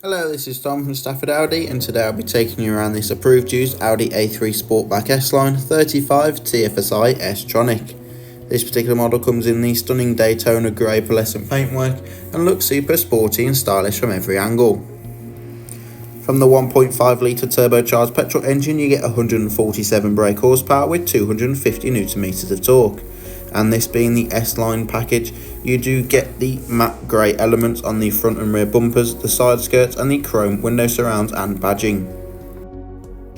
Hello, this is Tom from Stafford Audi, and today I'll be taking you around this approved used Audi A3 Sportback S-Line 35 TFSI S Tronic. This particular model comes in the stunning Daytona grey pearlescent paintwork and looks super sporty and stylish from every angle. From the 1.5 litre turbocharged petrol engine, you get 147 brake horsepower with 250 Nm of torque. And this being the S-Line package, you do get the matte grey elements on the front and rear bumpers, the side skirts and the chrome window surrounds and badging.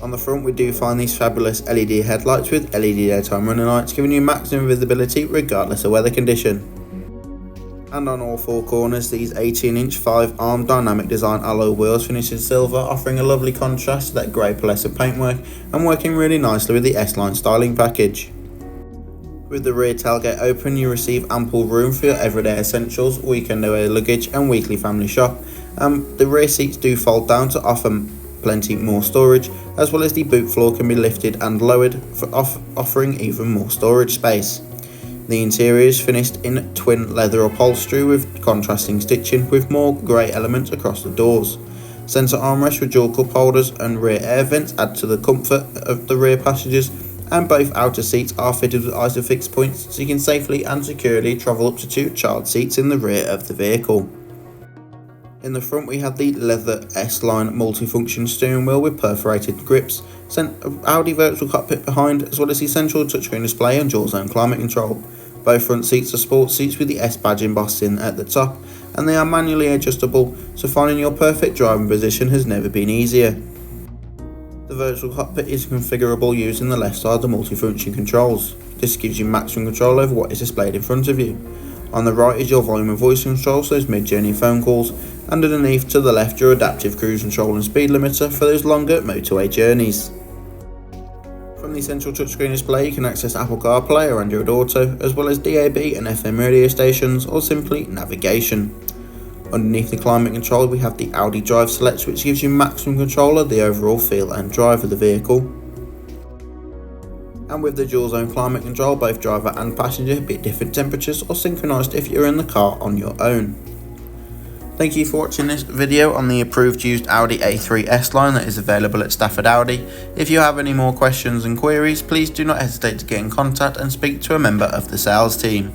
On the front we do find these fabulous LED headlights with LED daytime running lights, giving you maximum visibility regardless of weather condition. And on all four corners, these 18-inch 5-arm dynamic design alloy wheels finished in silver, offering a lovely contrast to that grey pearlescent paintwork and working really nicely with the S-Line styling package. With the rear tailgate open, you receive ample room for your everyday essentials, weekend away luggage and weekly family shop. The rear seats do fold down to offer plenty more storage, as well as the boot floor can be lifted and lowered, for offering even more storage space. The interior is finished in twin leather upholstery with contrasting stitching, with more grey elements across the doors. Centre armrests with dual cup holders and rear air vents add to the comfort of the rear passengers, and both outer seats are fitted with Isofix points, so you can safely and securely travel up to 2 child seats in the rear of the vehicle. In the front we have the leather S-Line multifunction steering wheel with perforated grips, Audi virtual cockpit behind, as well as the central touchscreen display and dual zone climate control. Both front seats are sport seats with the S badge embossed in at the top, and they are manually adjustable, so finding your perfect driving position has never been easier. The virtual cockpit is configurable using the left side of the multifunction controls. This gives you maximum control over what is displayed in front of you. On the right is your volume and voice control for those mid-journey phone calls, and underneath to the left your adaptive cruise control and speed limiter for those longer motorway journeys. From the central touchscreen display you can access Apple CarPlay or Android Auto, as well as DAB and FM radio stations, or simply navigation. Underneath the climate control we have the Audi Drive Select, which gives you maximum control of the overall feel and drive of the vehicle. And with the dual zone climate control, both driver and passenger be at different temperatures or synchronised if you're in the car on your own. Thank you for watching this video on the approved used Audi A3 S-Line that is available at Stafford Audi. If you have any more questions and queries, please do not hesitate to get in contact and speak to a member of the sales team.